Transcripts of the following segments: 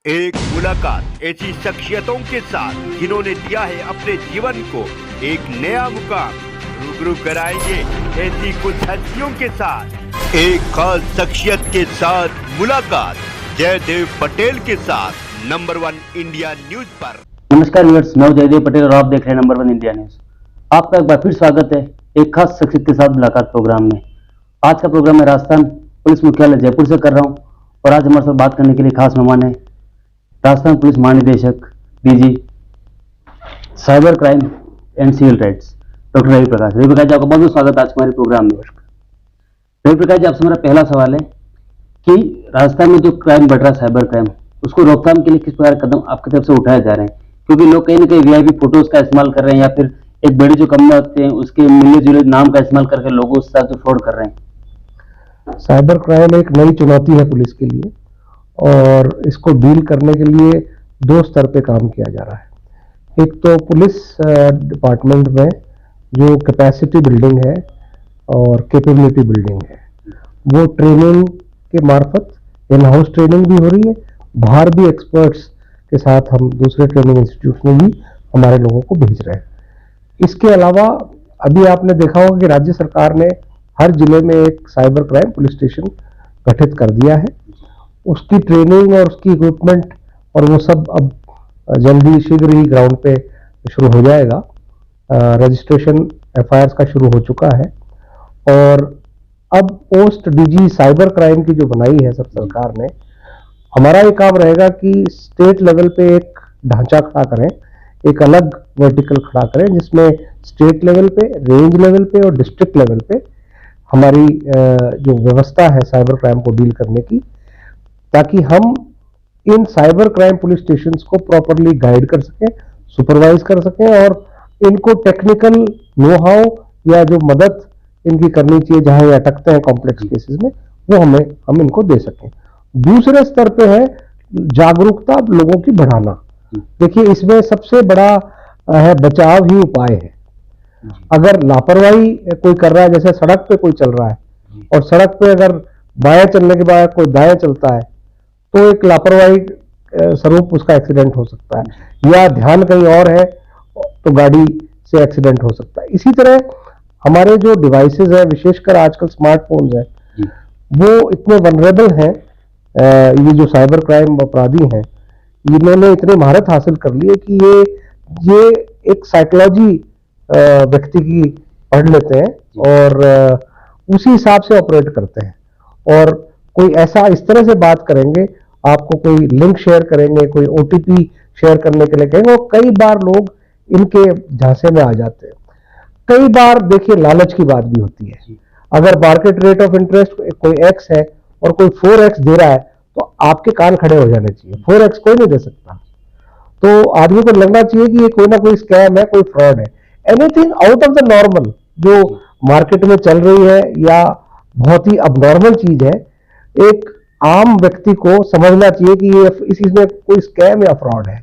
एक मुलाकात ऐसी शख्सियतों के साथ जिन्होंने दिया है अपने जीवन को एक नया मुकाम। रूबरू कराएंगे ऐसी कुछ हस्तियों के साथ एक खास शख्सियत के साथ मुलाकात जयदेव पटेल के साथ नंबर 1 इंडिया न्यूज पर। नमस्कार व्यूअर्स, मैं जयदेव पटेल और आप देख रहे हैं नंबर 1 इंडिया न्यूज। आपका एक बार फिर स्वागत है एक खास शख्सियत के साथ मुलाकात प्रोग्राम में। आज का प्रोग्राम मैं राजस्थान पुलिस मुख्यालय जयपुर से कर रहा हूं और आज हमारे साथ बात करने के लिए खास मेहमान है राजस्थान पुलिस महानिदेशक DG cyber crime and civil rights doctor Ravi Prakash. Ravi Prakash ji, आपका बहुत बहुत स्वागत है आज हमारे प्रोग्राम में। रवि प्रकाश जी, आपसे मेरा पहला सवाल है कि राजस्थान में जो क्राइम बढ़ रहा है, साइबर क्राइम, उसको रोकथाम के लिए किस प्रकार कदम आपकी तरफ से उठाए जा रहे हैं? क्योंकि लोग कहीं ना कहीं वीआईपी फोटोज का इस्तेमाल कर रहे हैं या फिर एक बड़ी जो कंपनी होते हैं उसके मिले जुले नाम का इस्तेमाल करके लोगों उस साथ फ्रॉड कर रहे हैं। साइबर क्राइम एक नई चुनौती है पुलिस के लिए और इसको डील करने के लिए दो स्तर पे काम किया जा रहा है। एक तो पुलिस डिपार्टमेंट में जो कैपेसिटी बिल्डिंग है और कैपेबिलिटी बिल्डिंग है, वो ट्रेनिंग के मार्फत इन हाउस ट्रेनिंग भी हो रही है, बाहर भी एक्सपर्ट्स के साथ हम दूसरे ट्रेनिंग इंस्टीट्यूट में भी हमारे लोगों को भेज रहे हैं। इसके अलावा अभी आपने देखा होगा कि राज्य सरकार ने हर जिले में एक साइबर क्राइम पुलिस स्टेशन गठित कर दिया है। उसकी ट्रेनिंग और उसकी इक्विपमेंट और वो सब अब जल्दी शीघ्र ही ग्राउंड पे शुरू हो जाएगा। रजिस्ट्रेशन एफआईआर का शुरू हो चुका है और अब पोस्ट डीजी साइबर क्राइम की जो बनाई है सब सरकार ने, हमारा ये काम रहेगा कि स्टेट लेवल पे एक ढांचा खड़ा करें, एक अलग वर्टिकल खड़ा करें जिसमें स्टेट लेवल पे, रेंज लेवल पे और डिस्ट्रिक्ट लेवल पे हमारी जो व्यवस्था है साइबर क्राइम को डील करने की, ताकि हम इन साइबर क्राइम पुलिस स्टेशंस को प्रॉपरली गाइड कर सकें, सुपरवाइज कर सकें और इनको टेक्निकल नो हाउ या जो मदद इनकी करनी चाहिए जहां ये अटकते हैं कॉम्प्लेक्स केसेस में, वो हम इनको दे सकें। दूसरे स्तर पे है जागरूकता लोगों की बढ़ाना। देखिए, इसमें सबसे बड़ा है बचाव ही उपाय है। अगर लापरवाही कोई कर रहा है, जैसे सड़क पे कोई चल रहा है और सड़क पे अगर बाएं चलने के बाद कोई दाएं चलता है तो एक लापरवाही स्वरूप उसका एक्सीडेंट हो सकता है, या ध्यान कहीं और है तो गाड़ी से एक्सीडेंट हो सकता है। इसी तरह हमारे जो डिवाइसेस हैं, विशेषकर आजकल स्मार्टफोन्स हैं, वो इतने वनरेबल हैं। ये जो साइबर क्राइम अपराधी हैं, इन्होंने इतनी महारत हासिल कर ली है कि ये एक साइकोलॉजी व्यक्ति की पढ़ लेते हैं और उसी हिसाब से ऑपरेट करते हैं। और कोई ऐसा इस तरह से बात करेंगे, आपको कोई लिंक शेयर करेंगे, कोई ओटीपी शेयर करने के लिए कहेंगे, और कई बार लोग इनके झांसे में आ जाते हैं। कई बार देखिए लालच की बात भी होती है। अगर मार्केट रेट ऑफ इंटरेस्ट कोई एक्स है और कोई 4x दे रहा है तो आपके कान खड़े हो जाने चाहिए। 4x कोई नहीं दे सकता, तो आदमी को लगना चाहिए कि ये कोई ना कोई स्कैम है, कोई फ्रॉड है। Anything out of the normal जो मार्केट में चल रही है या बहुत ही अबनॉर्मल चीज है, एक आम व्यक्ति को समझना चाहिए कि ये इसमें कोई स्कैम या फ्रॉड है।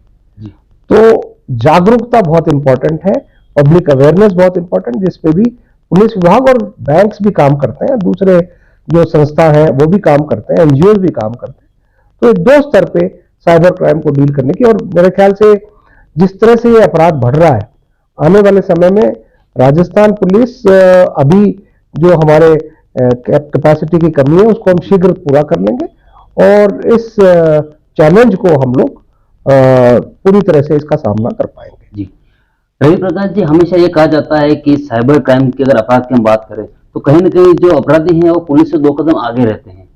तो जागरूकता बहुत इंपॉर्टेंट है, पब्लिक अवेयरनेस बहुत इंपॉर्टेंट, जिसपे भी पुलिस विभाग और बैंक्स भी काम करते हैं, दूसरे जो संस्था है वो भी काम करते हैं, एनजीओ भी काम करते हैं। तो एक दो स्तर पे साइबर क्राइम को डील करने की, और मेरे ख्याल से जिस तरह से ये अपराध बढ़ रहा है, आने वाले समय में राजस्थान पुलिस अभी जो हमारे कैपेसिटी की कमी है उसको हम शीघ्र पूरा कर लेंगे और इस चैलेंज को हम लोग पूरी तरह से इसका सामना कर पाएंगे। जी रवि प्रकाश जी, हमेशा ये कहा जाता है कि साइबर क्राइम की अगर अपराध की हम बात करें तो कहीं ना कहीं जो अपराधी हैं वो पुलिस से 2 कदम आगे रहते हैं,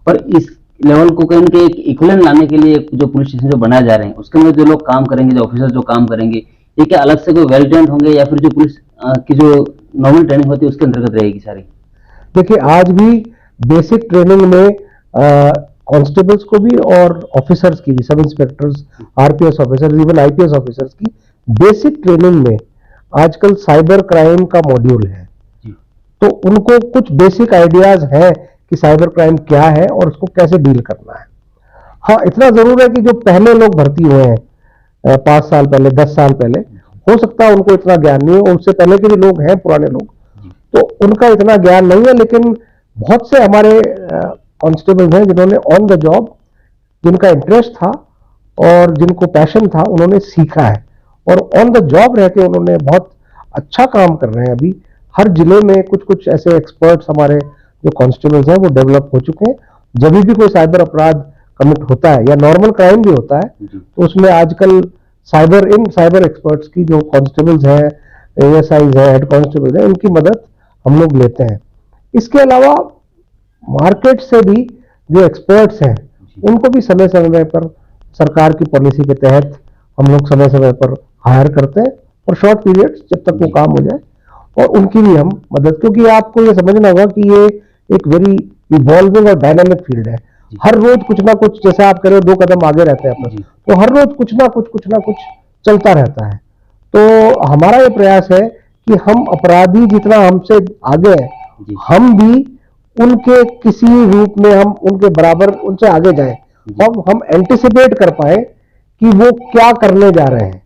और इस लेवल को कहीं ना कहीं एक इक्वलेंट लाने के लिए जो पुलिस स्टेशन जो बनाए जा रहे हैं उसके अंदर जो लोग काम करेंगे, जो ऑफिसर जो काम करेंगे, ये क्या अलग से कोई वेल ट्रेंड होंगे या फिर जो पुलिस की जो नॉर्मल ट्रेनिंग होती है उसके अंतर्गत रहेगी सारी? देखिए, आज भी बेसिक ट्रेनिंग में कांस्टेबल्स को भी और ऑफिसर्स की भी, सब inspectors, RPS officers, even IPS officers की बेसिक ट्रेनिंग में आजकल साइबर क्राइम का मॉड्यूल है। तो उनको कुछ बेसिक आइडियाज हैं कि साइबर क्राइम क्या है और उसको कैसे डील करना है। हाँ, इतना जरूर है कि जो पहले लोग भर्ती हुए हैं 5 साल पहले, 10 साल पहले, हो सकता है उनको इतना ज्ञान नहीं हो, उससे पहले के भी लोग हैं, पुराने लोग, तो उनका इतना ज्ञान नहीं है। लेकिन बहुत से हमारे कांस्टेबल्स हैं जिन्होंने ऑन द जॉब, जिनका इंटरेस्ट था और जिनको पैशन था उन्होंने सीखा है और ऑन द जॉब रह के उन्होंने बहुत अच्छा काम कर रहे हैं। अभी हर जिले में कुछ कुछ ऐसे एक्सपर्ट्स हमारे जो कांस्टेबल्स हैं वो डेवलप हो चुके हैं। जब भी कोई साइबर अपराध कमिट होता है या नॉर्मल क्राइम भी होता है तो उसमें आजकल साइबर एक्सपर्ट्स की जो कांस्टेबल्स हैं, एएसआईज हैं, हेड कांस्टेबल्स हैं, इनकी मदद हम लोग लेते हैं। इसके अलावा मार्केट से भी जो एक्सपर्ट्स हैं उनको भी समय समय पर सरकार की पॉलिसी के तहत हम लोग समय समय पर हायर करते हैं और शॉर्ट पीरियड्स जब तक वो काम हो जाए और उनकी भी हम मदद, क्योंकि आपको ये समझना होगा कि ये एक वेरी इवॉल्विंग और डायनामिक फील्ड है। हर रोज कुछ ना कुछ, जैसे आप कह रहे हो 2 कदम आगे रहते हैं अपन, तो हर रोज कुछ ना कुछ चलता रहता है। तो हमारा ये प्रयास है कि हम अपराधी जितना हमसे आगे हैं हम भी उनके किसी रूप में हम उनके बराबर उनसे आगे जाएं, हम एंटिसिपेट कर पाए कि वो क्या करने जा रहे हैं,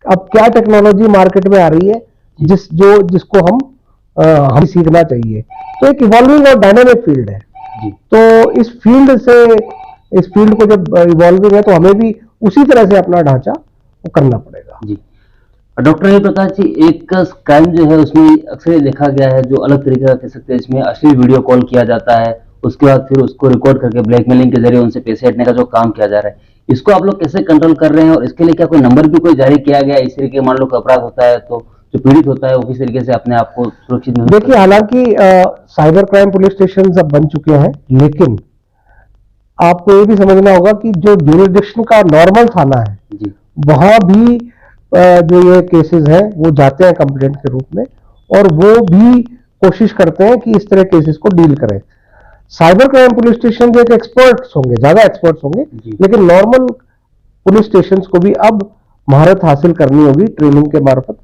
अब क्या टेक्नोलॉजी मार्केट में आ रही है जिसको हम सीखना चाहिए। तो एक इवॉल्विंग और डायनामिक फील्ड है। तो इस फील्ड को जब इवॉल्विंग है तो हमें भी उसी तरह से अपना ढांचा वो करना पड़ेगा। जी डॉक्टर हरि प्रकाश जी, एक क्राइम जो है उसमें अक्सर ये देखा गया है, जो अलग तरीके का कह सकते हैं, इसमें अश्लील वीडियो कॉल किया जाता है, उसके बाद फिर उसको रिकॉर्ड करके ब्लैकमेलिंग के जरिए उनसे पैसे हटने का जो काम किया जा रहा है, इसको आप लोग कैसे कंट्रोल कर रहे हैं और इसके लिए क्या कोई नंबर भी कोई जारी किया गया है? इस तरीके मान लो कोई अपराध होता है तो जो पीड़ित होता है वो किस तरीके से अपने आप को सुरक्षित महसूस देखिए, हालांकि साइबर क्राइम पुलिस स्टेशन अब बन चुके हैं, लेकिन आपको ये भी समझना होगा कि जो ज्यूरिडिक्शन का नॉर्मल थाना है वहां भी जो ये केसेस हैं वो जाते हैं कंप्लेंट के रूप में और वो भी कोशिश करते हैं कि इस तरह केसेस को डील करें। साइबर क्राइम पुलिस स्टेशन जो एक एक्सपर्ट्स होंगे, ज्यादा एक्सपर्ट्स होंगे, लेकिन नॉर्मल पुलिस स्टेशंस को भी अब महारत हासिल करनी होगी ट्रेनिंग के मार्फत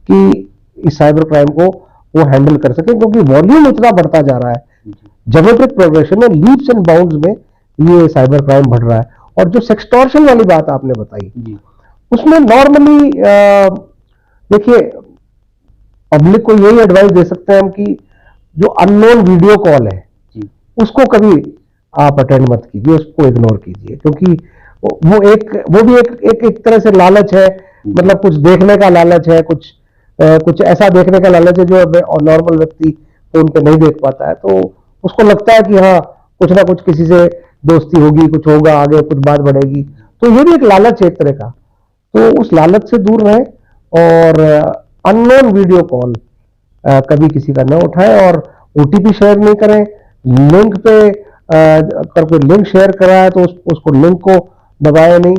कि इस साइबर क्राइम को वो हैंडल कर सके, क्योंकि वॉल्यूम इतना बढ़ता जा रहा है, ज्योमेट्रिक प्रोग्रेशन में, लीप्स एंड बाउंड्स में ये साइबर क्राइम बढ़ रहा है। और जो सेक्सटॉर्शन वाली बात आपने बताई उसमें नॉर्मली देखिए, पब्लिक को यही एडवाइस दे सकते हैं हम कि जो अननोन वीडियो कॉल है उसको कभी आप अटेंड मत कीजिए, उसको इग्नोर कीजिए, क्योंकि वो भी एक तरह से लालच है, मतलब कुछ देखने का लालच है, कुछ ऐसा देखने का लालच है जो नॉर्मल व्यक्ति फोन पे नहीं देख पाता है। तो उसको लगता है कि हाँ कुछ ना कुछ किसी से दोस्ती होगी, कुछ होगा, आगे कुछ बात बढ़ेगी, तो ये भी एक लालच है एक तरह का। तो उस लालच से दूर रहें और अननोन वीडियो कॉल कभी किसी का न उठाएं और ओटीपी शेयर नहीं करें। लिंक पे अगर कोई लिंक शेयर करा है तो उसको लिंक को दबाए नहीं।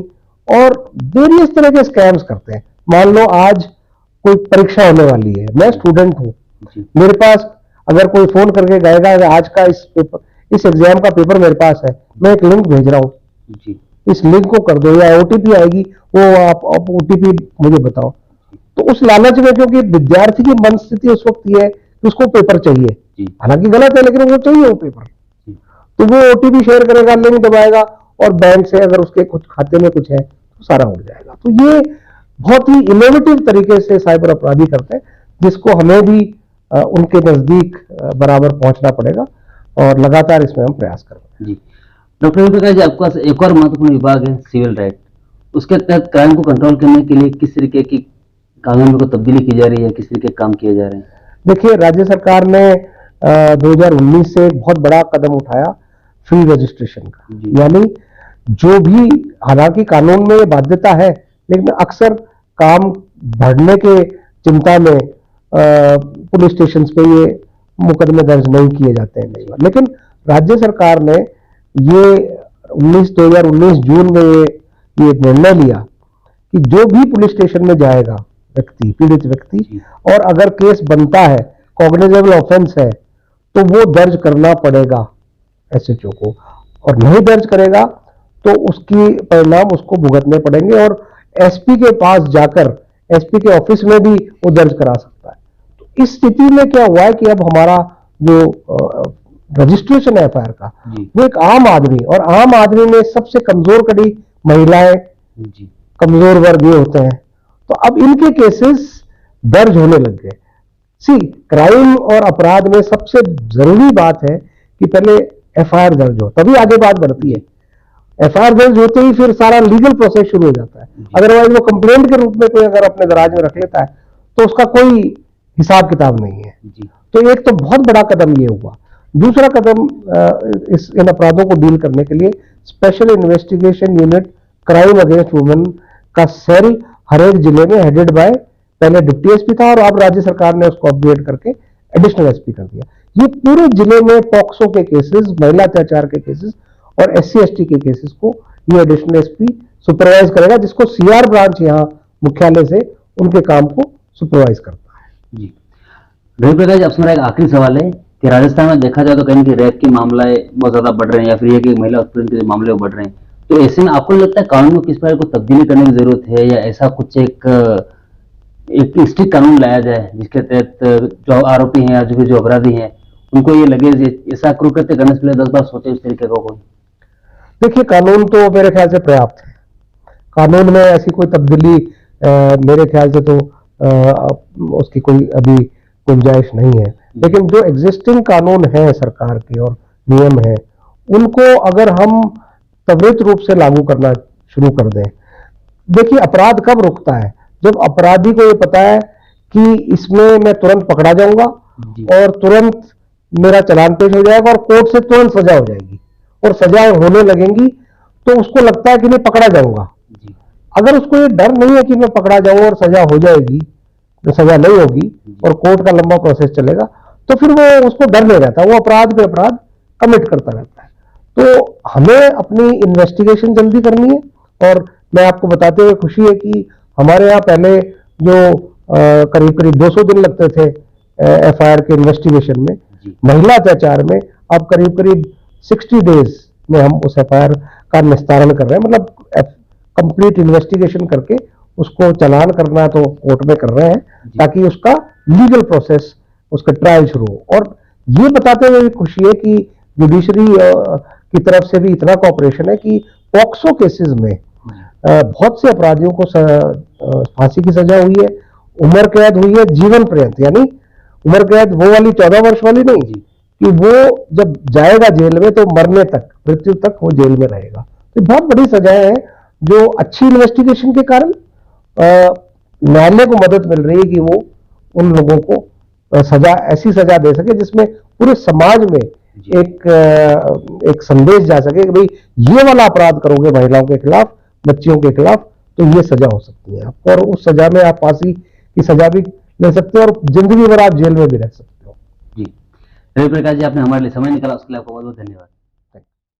और वेरियस तरह के स्कैम्स करते हैं। मान लो आज कोई परीक्षा होने वाली है, मैं स्टूडेंट हूं, मेरे पास अगर कोई फोन करके कहेगा आज का इस एग्जाम का पेपर मेरे पास है, मैं एक लिंक भेज रहा हूं, इस लिंक को कर दो, या ओटीपी आएगी, वो आप ओटीपी मुझे बताओ। तो उस लालच में, क्योंकि विद्यार्थी की मन स्थिति उस वक्त ये है कि उसको पेपर चाहिए, हालांकि गलत है लेकिन वो चाहिए वो पेपर, तो वो ओटीपी शेयर करेगा, लिंक दबाएगा और बैंक से अगर उसके कुछ खाते में कुछ है तो सारा उड़ जाएगा। तो ये बहुत ही इनोवेटिव तरीके से साइबर अपराधी करते हैं, जिसको हमें भी उनके नजदीक बराबर पहुंचना पड़ेगा और लगातार इसमें हम प्रयास कर रहे हैं। जी डॉक्टर प्रकाश जी, आपके पास एक और महत्वपूर्ण विभाग है सिविल राइट, उसके तहत क्राइम को कंट्रोल करने के लिए किस तरीके की कानून में तब्दीली की जा रही है, किस तरीके के काम किए जा रहे हैं? देखिए, राज्य सरकार ने 2019 से एक बहुत बड़ा कदम उठाया फ्री रजिस्ट्रेशन का, यानी जो भी, हालांकि कानून में ये बाध्यता है लेकिन अक्सर काम बढ़ने के चिंता में पुलिस स्टेशन पे ये मुकदमे दर्ज नहीं किए जाते हैं। लेकिन राज्य सरकार ने ये 2019 जून में ये निर्णय लिया कि जो भी पुलिस स्टेशन में जाएगा व्यक्ति, पीड़ित व्यक्ति, और अगर केस बनता है, कॉग्निजेबल ऑफेंस है, तो वो दर्ज करना पड़ेगा एसएचओ को, और नहीं दर्ज करेगा तो उसकी परिणाम उसको भुगतने पड़ेंगे और एसपी के पास जाकर, एसपी के ऑफिस में भी वो दर्ज करा सकता है। तो इस स्थिति में क्या हुआ है कि अब हमारा जो रजिस्ट्रेशन है एफआईआर का, वो एक आम आदमी, और आम आदमी में सबसे कमजोर कड़ी महिलाएं, कमजोर वर्ग ये होते हैं, तो अब इनके केसेस दर्ज होने लग गए। क्राइम और अपराध में सबसे जरूरी बात है कि पहले एफआईआर दर्ज हो, तभी आगे बात बढ़ती है। एफआईआर दर्ज होते ही फिर सारा लीगल प्रोसेस शुरू हो जाता है। अदरवाइज वो कंप्लेंट के रूप में कोई अगर अपने दराज में रख लेता है तो उसका कोई हिसाब किताब नहीं है। तो एक तो बहुत बड़ा कदम ये हुआ। दूसरा कदम इन अपराधों को डील करने के लिए special investigation unit crime against women का सेल हर एक जिले में हेडेड बाय, पहले डिप्टी एसपी था और अब राज्य सरकार ने उसको अपग्रेड करके एडिशनल एसपी कर दिया। ये पूरे जिले में पॉक्सो के केसेस, महिला अत्याचार के केसेस और SC/ST के केसेस को ये एडिशनल एसपी सुपरवाइज करेगा, जिसको CR ब्रांच यहाँ मुख्यालय से उनके काम को सुपरवाइज करता है। जी रवि प्रकाश, आपसे मेरा एक आखिरी सवाल है कि राजस्थान में देखा जाए तो कहीं कि रेप के मामले बहुत ज्यादा बढ़ रहे हैं या फिर ये कि महिला उत्पीड़न के मामले बढ़ रहे हैं, तो ऐसे में आपको लगता है कानून में किस प्रकार को तब्दीली करने की जरूरत है या ऐसा कुछ एक स्ट्रिक्ट कानून लाया जाए जिसके तहत जो आरोपी हैं या जो अपराधी हैं उनको ये लगे ऐसा कृत्य करने से पहले 10 बार सोचे इस तरीके का कोई? देखिए, कानून तो मेरे ख्याल से पर्याप्त है। कानून में ऐसी कोई तब्दीली मेरे ख्याल से तो उसकी कोई अभी गुंजाइश नहीं है। लेकिन जो एग्जिस्टिंग कानून है सरकार के और नियम है, उनको अगर हम त्वरित रूप से लागू करना शुरू कर दें। देखिए, अपराध कब रुकता है? जब अपराधी को ये पता है कि इसमें मैं तुरंत पकड़ा जाऊंगा और तुरंत मेरा चालान पेश हो जाएगा और कोर्ट से तुरंत सजा हो जाएगी और सजाएं होने लगेंगी, तो उसको लगता है कि मैं पकड़ा जाऊंगा। अगर उसको ये डर नहीं है कि मैं पकड़ा जाऊंगा और सजा हो जाएगी, तो सजा नहीं होगी और कोर्ट का लंबा प्रोसेस चलेगा, तो फिर वो उसको डर नहीं रहता, वो अपराध पे अपराध कमिट करता रहता है। तो हमें अपनी इन्वेस्टिगेशन जल्दी करनी है। और मैं आपको बताते हुए खुशी है कि हमारे यहाँ पहले जो करीब करीब 200 दिन लगते थे FIR के इन्वेस्टिगेशन में, महिला अत्याचार में अब करीब करीब 60 डेज में हम उस FIR का निस्तारण कर रहे हैं। मतलब कंप्लीट इन्वेस्टिगेशन करके उसको चालान करना तो कोर्ट में कर रहे हैं ताकि उसका लीगल प्रोसेस, उसका ट्रायल शुरू हो। और ये बताते हुए खुशी है कि जुडिशरी की तरफ से भी इतना कोऑपरेशन है कि पॉक्सो केसेस में बहुत से अपराधियों को फांसी की सजा हुई है, उम्र कैद हुई है, जीवन पर्यंत। यानी उम्र कैद वो वाली 14 वर्ष वाली नहीं कि वो जब जाएगा जेल में तो मरने तक, मृत्यु तक वो जेल में रहेगा। तो बहुत बड़ी सजाएं हैं जो अच्छी इन्वेस्टिगेशन के कारण न्यायालय को मदद मिल रही है कि वो उन लोगों को सजा, ऐसी सजा दे सके जिसमें पूरे समाज में एक संदेश जा सके कि भाई ये वाला अपराध करोगे महिलाओं के खिलाफ, बच्चियों के खिलाफ, तो ये सजा हो सकती है आपको, और उस सजा में आप फांसी की सजा भी ले सकते हो और जिंदगी भर आप जेल में भी रह सकते हो। जी रवि प्रकाश जी, आपने हमारे लिए समय निकाला, उसके लिए आपको बहुत बहुत धन्यवाद।